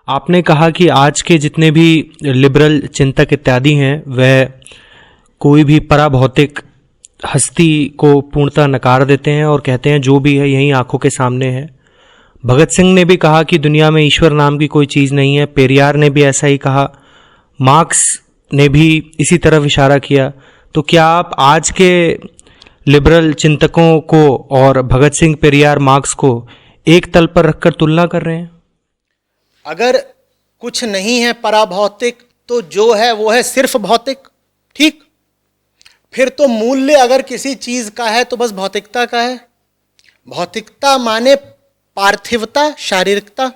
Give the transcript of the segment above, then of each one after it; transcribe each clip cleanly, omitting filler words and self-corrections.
आपने कहा कि आज के जितने भी लिबरल चिंतक इत्यादि हैं वह कोई भी पराभौतिक हस्ती को पूर्णतः नकार देते हैं और कहते हैं जो भी है यही आंखों के सामने है। भगत सिंह ने भी कहा कि दुनिया में ईश्वर नाम की कोई चीज़ नहीं है। पेरियार ने भी ऐसा ही कहा। मार्क्स ने भी इसी तरफ इशारा किया। तो क्या आप आज के लिबरल चिंतकों को और भगत सिंह, पेरियार, मार्क्स को एक तल पर रखकर तुलना कर रहे हैं? अगर कुछ नहीं है पराभौतिक तो जो है वो है सिर्फ भौतिक, ठीक? फिर तो मूल्य अगर किसी चीज का है तो बस भौतिकता का है। भौतिकता माने पार्थिवता, शारीरिकता,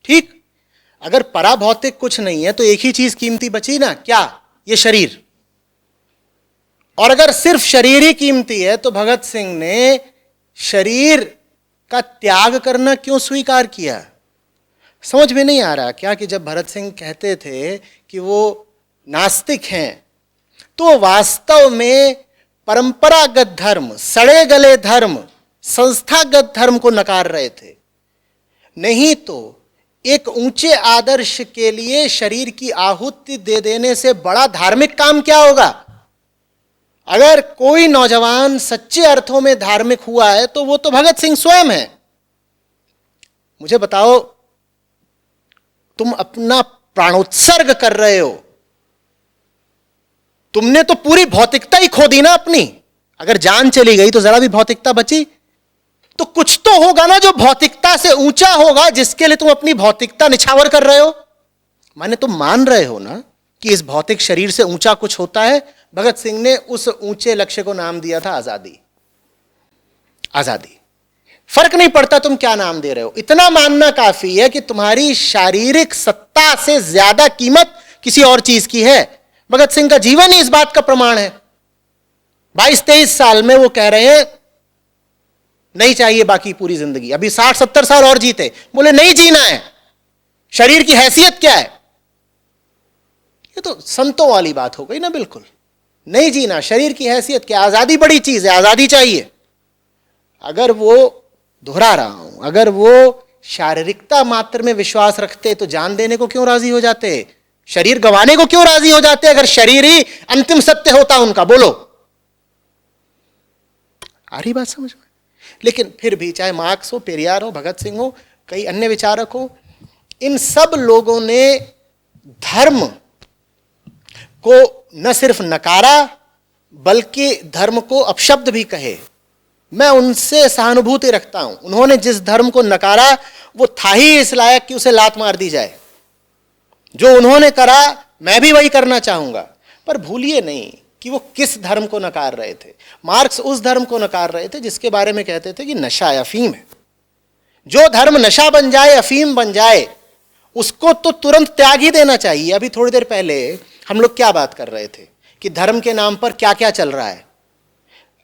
ठीक? अगर पराभौतिक कुछ नहीं है तो एक ही चीज कीमती बची ना, क्या? ये शरीर। और अगर सिर्फ शरीर ही कीमती है तो भगत सिंह ने शरीर का त्याग करना क्यों स्वीकार किया? समझ में नहीं आ रहा क्या कि जब भगत सिंह कहते थे कि वो नास्तिक हैं तो वास्तव में परंपरागत धर्म, सड़े गले धर्म, संस्थागत धर्म को नकार रहे थे। नहीं तो एक ऊंचे आदर्श के लिए शरीर की आहुति दे देने से बड़ा धार्मिक काम क्या होगा? अगर कोई नौजवान सच्चे अर्थों में धार्मिक हुआ है तो वो तो भगत सिंह स्वयं है। मुझे बताओ, तुम अपना प्राणोत्सर्ग कर रहे हो, तुमने तो पूरी भौतिकता ही खो दी ना अपनी। अगर जान चली गई तो जरा भी भौतिकता बची? तो कुछ तो होगा ना जो भौतिकता से ऊंचा होगा, जिसके लिए तुम अपनी भौतिकता निछावर कर रहे हो। माने तुम मान रहे हो ना कि इस भौतिक शरीर से ऊंचा कुछ होता है। भगत सिंह ने उस ऊंचे लक्ष्य को नाम दिया था आजादी। आजादी। फर्क नहीं पड़ता तुम क्या नाम दे रहे हो, इतना मानना काफी है कि तुम्हारी शारीरिक सत्ता से ज्यादा कीमत किसी और चीज की है। भगत सिंह का जीवन ही इस बात का प्रमाण है। 22-23 साल में वो कह रहे हैं नहीं चाहिए बाकी पूरी जिंदगी, अभी 60-70 साल और जीते, बोले नहीं जीना है। शरीर की हैसियत क्या है? ये तो संतों वाली बात हो गई ना। बिल्कुल नहीं जीना, शरीर की हैसियत क्या? आजादी बड़ी चीज है, आजादी चाहिए। अगर वो, दोहरा रहा हूं, अगर वो शारीरिकता मात्र में विश्वास रखते तो जान देने को क्यों राजी हो जाते? शरीर गंवाने को क्यों राजी हो जाते अगर शरीर ही अंतिम सत्य होता उनका? बोलो, आ रही बात समझ में? लेकिन फिर भी चाहे मार्क्स हो, पेरियार हो, भगत सिंह हो, कई अन्य विचारक हो, इन सब लोगों ने धर्म को न सिर्फ नकारा बल्कि धर्म को अपशब्द भी कहे। मैं उनसे सहानुभूति रखता हूं। उन्होंने जिस धर्म को नकारा वो था ही इस लायक कि उसे लात मार दी जाए। जो उन्होंने करा मैं भी वही करना चाहूंगा। पर भूलिए नहीं कि वो किस धर्म को नकार रहे थे। मार्क्स उस धर्म को नकार रहे थे जिसके बारे में कहते थे कि नशा अफीम है। जो धर्म नशा बन जाए, अफीम बन जाए, उसको तो तुरंत त्याग ही देना चाहिए। अभी थोड़ी देर पहले हम लोग क्या बात कर रहे थे कि धर्म के नाम पर क्या क्या चल रहा है।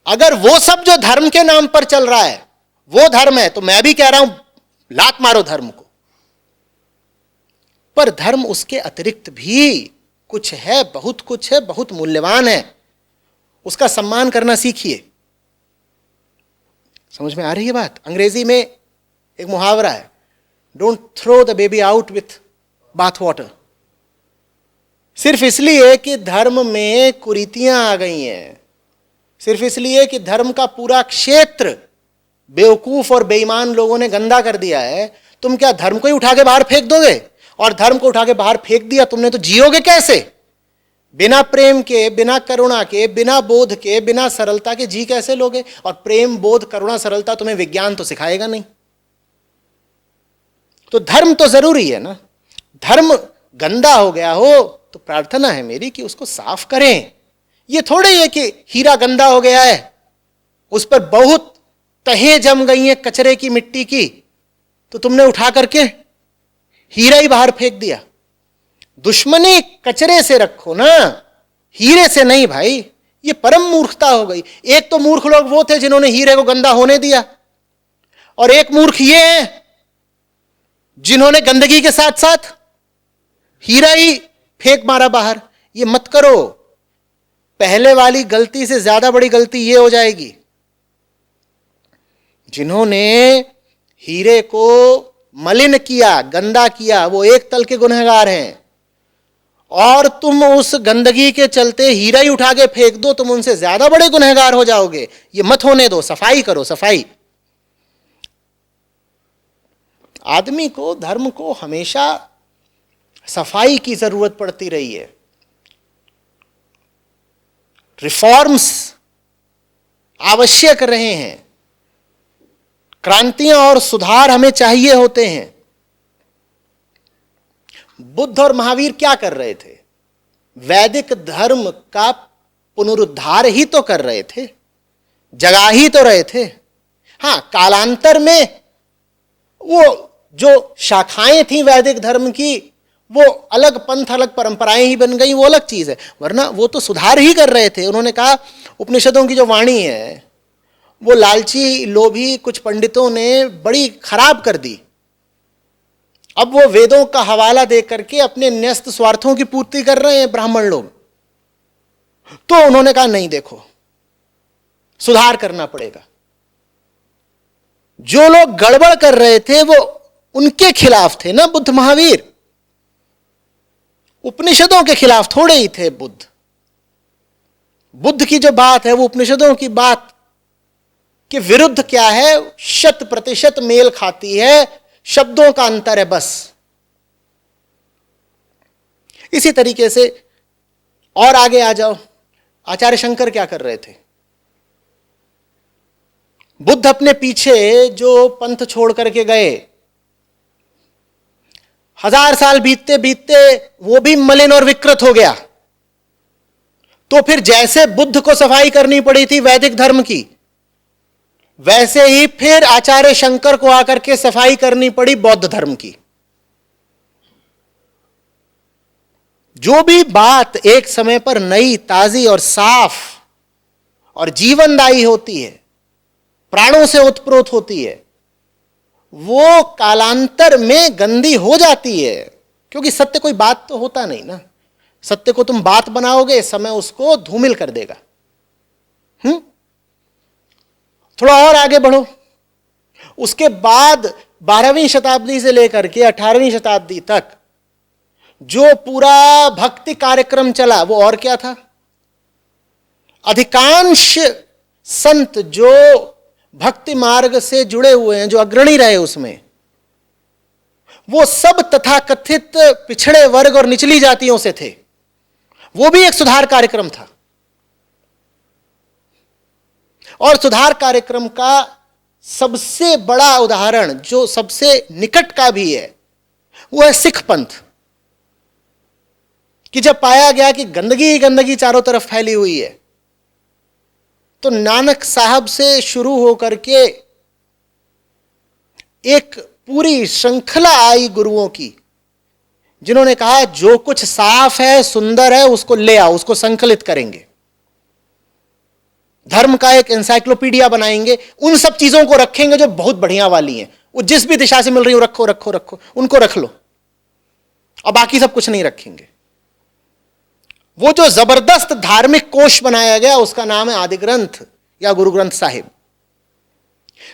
अगर वो सब जो धर्म के नाम पर चल रहा है वो धर्म है तो मैं भी कह रहा हूं लात मारो धर्म को। पर धर्म उसके अतिरिक्त भी कुछ है, बहुत कुछ है, बहुत मूल्यवान है। उसका सम्मान करना सीखिए। समझ में आ रही है बात? अंग्रेजी में एक मुहावरा है, don't throw the baby out with bath water. सिर्फ इसलिए कि धर्म में कुरीतियां आ गई हैं, सिर्फ इसलिए कि धर्म का पूरा क्षेत्र बेवकूफ और बेईमान लोगों ने गंदा कर दिया है, तुम क्या धर्म को ही उठा के बाहर फेंक दोगे? और धर्म को उठा के बाहर फेंक दिया तुमने तो जियोगे कैसे? बिना प्रेम के, बिना करुणा के, बिना बोध के, बिना सरलता के जी कैसे लोगे? और प्रेम, बोध, करुणा, सरलता तुम्हें विज्ञान तो सिखाएगा नहीं। तो धर्म तो जरूरी है ना। धर्म गंदा हो गया हो तो प्रार्थना है मेरी कि उसको साफ करें। ये थोड़े है कि हीरा गंदा हो गया है, उस पर बहुत तहें जम गई हैं कचरे की, मिट्टी की, तो तुमने उठा करके हीरा ही बाहर फेंक दिया। दुश्मनी कचरे से रखो ना, हीरे से नहीं भाई। ये परम मूर्खता हो गई। एक तो मूर्ख लोग वो थे जिन्होंने हीरे को गंदा होने दिया, और एक मूर्ख ये है जिन्होंने गंदगी के साथ साथ हीरा ही फेंक मारा बाहर। ये मत करो। पहले वाली गलती से ज्यादा बड़ी गलती ये हो जाएगी। जिन्होंने हीरे को मलिन किया, गंदा किया, वो एक तल के गुनहगार हैं। और तुम उस गंदगी के चलते हीरा ही उठा के फेंक दो, तुम उनसे ज्यादा बड़े गुनहगार हो जाओगे। ये मत होने दो, सफाई करो, सफाई। आदमी को, धर्म को हमेशा सफाई की जरूरत पड़ती रही है। रिफॉर्म्स आवश्यक रहे हैं, क्रांतियां और सुधार हमें चाहिए होते हैं। बुद्ध और महावीर क्या कर रहे थे? वैदिक धर्म का पुनरुद्धार ही तो कर रहे थे, जगा ही तो रहे थे। हां, कालांतर में वो जो शाखाएं थी वैदिक धर्म की, वो अलग पंथ, अलग परंपराएं ही बन गई, वो अलग चीज है। वरना वो तो सुधार ही कर रहे थे। उन्होंने कहा, उपनिषदों की जो वाणी है वो लालची, लोभी कुछ पंडितों ने बड़ी खराब कर दी। अब वो वेदों का हवाला दे करके अपने न्यस्त स्वार्थों की पूर्ति कर रहे हैं ब्राह्मण लोग। तो उन्होंने कहा, नहीं, देखो, सुधार करना पड़ेगा। जो लोग गड़बड़ कर रहे थे वो उनके खिलाफ थे ना बुद्ध महावीर, उपनिषदों के खिलाफ थोड़े ही थे बुद्ध। बुद्ध की जो बात है वो उपनिषदों की बात के विरुद्ध क्या है, 100% मेल खाती है, शब्दों का अंतर है बस। इसी तरीके से और आगे आ जाओ, आचार्य शंकर क्या कर रहे थे? बुद्ध अपने पीछे जो पंथ छोड़ करके गए, 1000 साल बीतते बीतते वो भी मलिन और विकृत हो गया। तो फिर जैसे बुद्ध को सफाई करनी पड़ी थी वैदिक धर्म की, वैसे ही फिर आचार्य शंकर को आकर के सफाई करनी पड़ी बौद्ध धर्म की। जो भी बात एक समय पर नई, ताजी और साफ और जीवनदायी होती है, प्राणों से उत्प्रोत होती है, वो कालांतर में गंदी हो जाती है। क्योंकि सत्य कोई बात तो होता नहीं ना। सत्य को तुम बात बनाओगे, समय उसको धूमिल कर देगा। थोड़ा और आगे बढ़ो, उसके बाद 12वीं शताब्दी से लेकर के 18वीं शताब्दी तक जो पूरा भक्ति कार्यक्रम चला, वो और क्या था? अधिकांश संत जो भक्ति मार्ग से जुड़े हुए हैं, जो अग्रणी रहे उसमें, वो सब तथाकथित पिछड़े वर्ग और निचली जातियों से थे। वो भी एक सुधार कार्यक्रम था। और सुधार कार्यक्रम का सबसे बड़ा उदाहरण, जो सबसे निकट का भी है, वो है सिख पंथ। कि जब पाया गया कि गंदगी ही गंदगी चारों तरफ फैली हुई है, तो नानक साहब से शुरू होकर के एक पूरी श्रृंखला आई गुरुओं की, जिन्होंने कहा जो कुछ साफ है, सुंदर है, उसको ले आओ, उसको संकलित करेंगे, धर्म का एक एनसाइक्लोपीडिया बनाएंगे, उन सब चीजों को रखेंगे जो बहुत बढ़िया वाली हैं, वो जिस भी दिशा से मिल रही हो रखो रखो रखो, उनको रख लो, और बाकी सब कुछ नहीं रखेंगे। वो जो जबरदस्त धार्मिक कोश बनाया गया, उसका नाम है आदि ग्रंथ या गुरु ग्रंथ साहिब।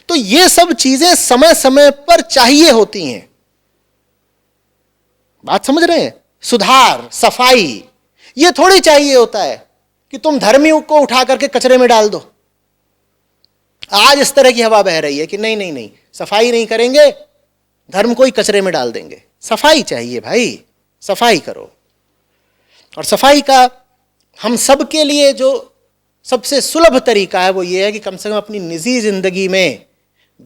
तो ये सब चीजें समय समय पर चाहिए होती हैं। बात समझ रहे हैं? सुधार, सफाई, ये थोड़ी चाहिए होता है कि तुम धर्मी को उठा करके कचरे में डाल दो। आज इस तरह की हवा बह रही है कि नहीं नहीं नहीं, सफाई नहीं करेंगे, धर्म को ही कचरे में डाल देंगे। सफाई चाहिए भाई, सफाई करो। और सफाई का हम सब के लिए जो सबसे सुलभ तरीका है वो ये है कि कम से कम अपनी निजी जिंदगी में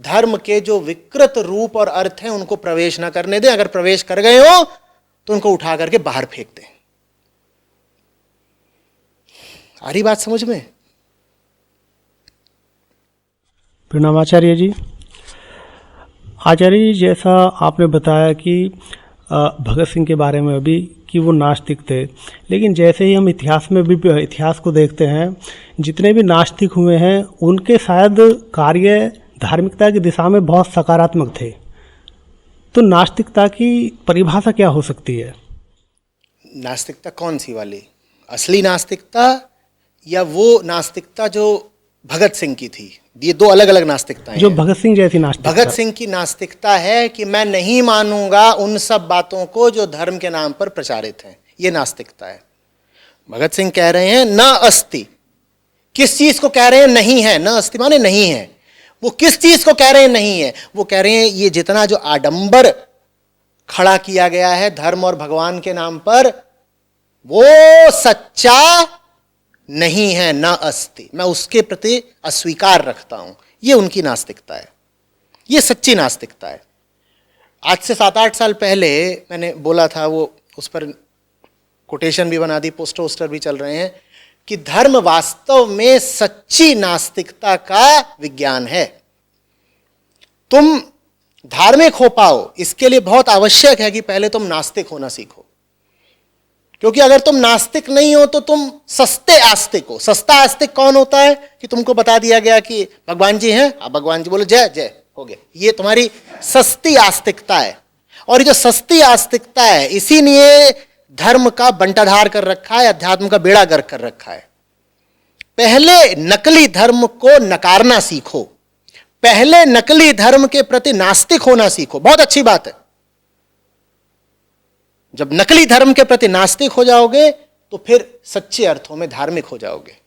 धर्म के जो विकृत रूप और अर्थ हैं उनको प्रवेश ना करने दें। अगर प्रवेश कर गए हो तो उनको उठा करके बाहर फेंक दें। आ रही बात समझ में? प्रणाम आचार्य जी। आचार्य जी, जैसा आपने बताया कि भगत सिंह के बारे में अभी कि वो नास्तिक थे, लेकिन जैसे ही हम इतिहास में भी इतिहास को देखते हैं, जितने भी नास्तिक हुए हैं उनके शायद कार्य धार्मिकता की दिशा में बहुत सकारात्मक थे। तो नास्तिकता की परिभाषा क्या हो सकती है? नास्तिकता कौन सी वाली? असली नास्तिकता या वो नास्तिकता जो भगत सिंह की थी, ये दो अलग अलग नास्तिकताएं जो हैं। भगत सिंह जैसी नास्तिकता। भगत सिंह की नास्तिकता है कि मैं नहीं मानूंगा उन सब बातों को जो धर्म के नाम पर प्रचारित हैं, ये नास्तिकता है। भगत सिंह कह रहे हैं न अस्ति, किस चीज को कह रहे हैं नहीं है, न अस्ति माने नहीं है। वो किस चीज को कह रहे हैं नहीं है, वो कह रहे हैं ये जितना जो आडंबर खड़ा किया गया है धर्म और भगवान के नाम पर, वो सच्चा नहीं है, न अस्ति, मैं उसके प्रति अस्वीकार रखता हूं। ये उनकी नास्तिकता है, ये सच्ची नास्तिकता है। आज से 7-8 साल पहले मैंने बोला था, वो उस पर कोटेशन भी बना दी, पोस्टर वोस्टर भी चल रहे हैं कि धर्म वास्तव में सच्ची नास्तिकता का विज्ञान है। तुम धार्मिक हो पाओ इसके लिए बहुत आवश्यक है कि पहले तुम नास्तिक होना सीखो, क्योंकि अगर तुम नास्तिक नहीं हो तो तुम सस्ते आस्तिक हो। सस्ता आस्तिक कौन होता है कि तुमको बता दिया गया कि भगवान जी हैं, आप भगवान जी बोलो जय जय, हो गया। ये तुम्हारी सस्ती आस्तिकता है। और ये जो सस्ती आस्तिकता है, इसीलिए धर्म का बंटाधार कर रखा है, अध्यात्म का बेड़ा गर्क कर रखा है। पहले नकली धर्म को नकारना सीखो, पहले नकली धर्म के प्रति नास्तिक होना सीखो। बहुत अच्छी बात है, जब नकली धर्म के प्रति नास्तिक हो जाओगे तो फिर सच्चे अर्थों में धार्मिक हो जाओगे।